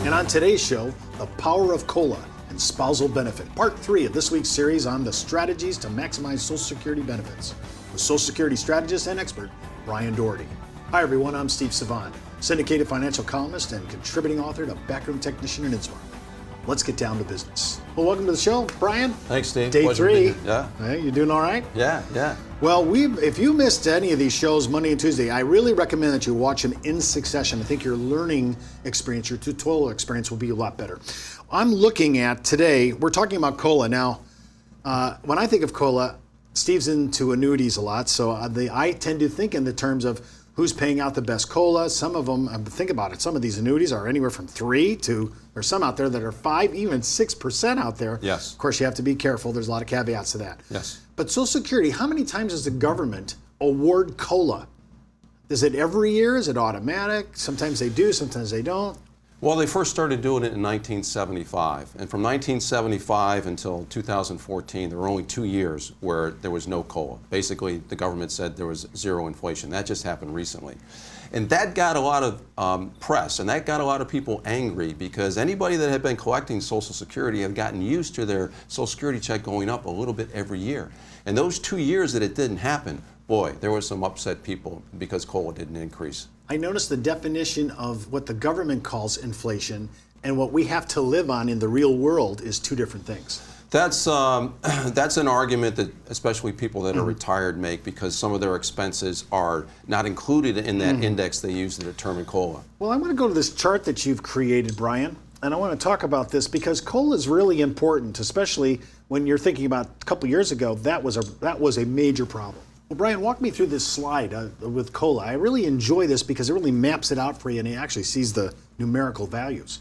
And on today's show, the power of COLA and spousal benefit, part 3 of this week's series on the strategies to maximize Social Security benefits with Social Security strategist and expert, Brian Doherty. Hi everyone, I'm Steve Savant, syndicated financial columnist and contributing author to Backroom Technician and Innsmouth. Let's get down to business. Well, welcome to the show, Brian. Thanks, Steve. Day 3. Yeah. Hey, you doing all right? Yeah. Well, if you missed any of these shows Monday and Tuesday, I really recommend that you watch them in succession. I think your learning experience, your tutorial experience will be a lot better. I'm looking at today, we're talking about COLA. Now, when I think of COLA, Steve's into annuities a lot, so I tend to think in the terms of who's paying out the best COLA. Some of them, think about it, some of these annuities are anywhere from 3 to, there's some out there that are 5, even 6% out there. Yes. Of course, you have to be careful. There's a lot of caveats to that. Yes. But Social Security, how many times does the government award COLA? Is it every year? Is it automatic? Sometimes they do, sometimes they don't. Well, they first started doing it in 1975. And from 1975 until 2014, there were only 2 years where there was no COLA. Basically, the government said there was zero inflation. That just happened recently. And that got a lot of press, and that got a lot of people angry because anybody that had been collecting Social Security had gotten used to their Social Security check going up a little bit every year. And those 2 years that it didn't happen, boy, there were some upset people because COLA didn't increase. I noticed the definition of what the government calls inflation and what we have to live on in the real world is two different things. That's an argument that especially people that are retired make because some of their expenses are not included in that index they use to determine COLA. Well, I want to go to this chart that you've created, Brian, and I want to talk about this because COLA is really important, especially when you're thinking about a couple years ago, that was a major problem. Well, Brian, walk me through this slide with COLA. I really enjoy this because it really maps it out for you and it actually sees the numerical values.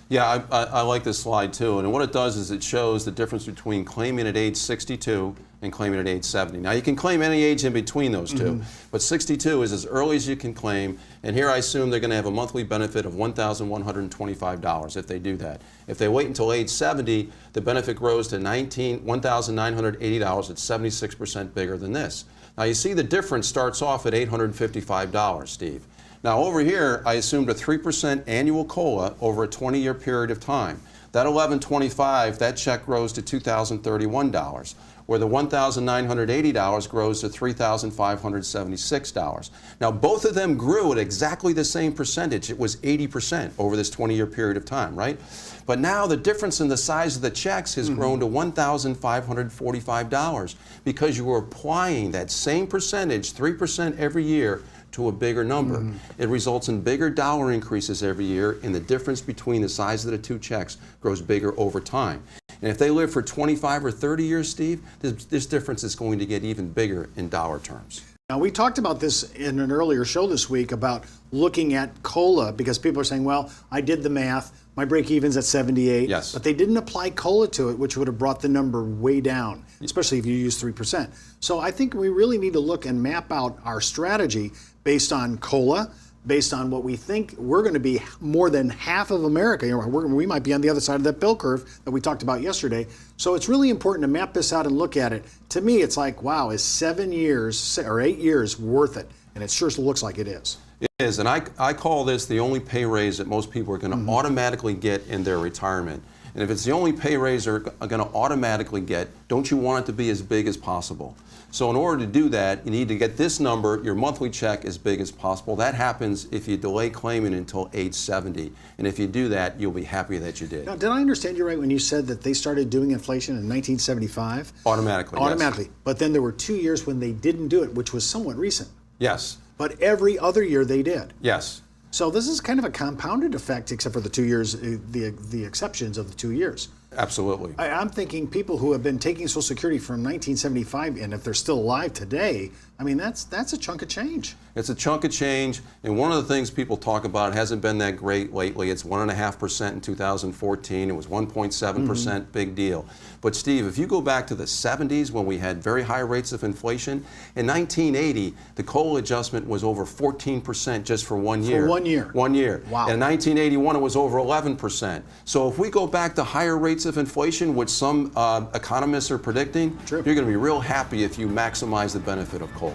Yeah, I like this slide too. And what it does is it shows the difference between claiming at age 62 and claiming at age 70. Now, you can claim any age in between those two, but 62 is as early as you can claim. And here I assume they're going to have a monthly benefit of $1,125 if they do that. If they wait until age 70, the benefit grows to $1,980. It's 76% bigger than this. Now, you see the difference starts off at $855, Steve. Now, over here, I assumed a 3% annual COLA over a 20-year period of time. That $1,125, that check grows to $2,031, where the $1,980 grows to $3,576. Now, both of them grew at exactly the same percentage. It was 80% over this 20-year period of time, right? But now the difference in the size of the checks has grown to $1,545 because you were applying that same percentage, 3% every year, to a bigger number. It results in bigger dollar increases every year, and the difference between the size of the two checks grows bigger over time. And if they live for 25 or 30 years, Steve, this difference is going to get even bigger in dollar terms. Now, we talked about this in an earlier show this week about looking at COLA because people are saying, well, I did the math, my break-even's at 78, yes, but they didn't apply COLA to it, which would have brought the number way down, especially if you use 3%. So I think we really need to look and map out our strategy based on COLA, based on what we think we're going to be more than half of America. We might be on the other side of that bell curve that we talked about yesterday. So it's really important to map this out and look at it. To me, it's like, wow, is 7 years or 8 years worth it? And it sure looks like it is. It is, and I call this the only pay raise that most people are going to automatically get in their retirement. And if it's the only pay raise they're going to automatically get, don't you want it to be as big as possible? So in order to do that, you need to get this number, your monthly check, as big as possible. That happens if you delay claiming until age 70. And if you do that, you'll be happy that you did. Now, did I understand you right when you said that they started doing inflation in 1975? Automatically, Automatically. Yes. But then there were 2 years when they didn't do it, which was somewhat recent. Yes. But every other year they did. Yes. So this is kind of a compounded effect, except for the 2 years, the exceptions of the 2 years. Absolutely. I'm thinking people who have been taking Social Security from 1975, and if they're still alive today, I mean, that's a chunk of change. It's a chunk of change, and one of the things people talk about, it hasn't been that great lately. It's 1.5% in 2014. It was 1.7%, big deal. But Steve, if you go back to the 70s when we had very high rates of inflation, in 1980, the COLA adjustment was over 14% just for 1 year. For 1 year? 1 year. Wow. And in 1981, it was over 11%. So if we go back to higher rates of inflation, which some economists are predicting, True, you're going to be real happy if you maximize the benefit of COLA.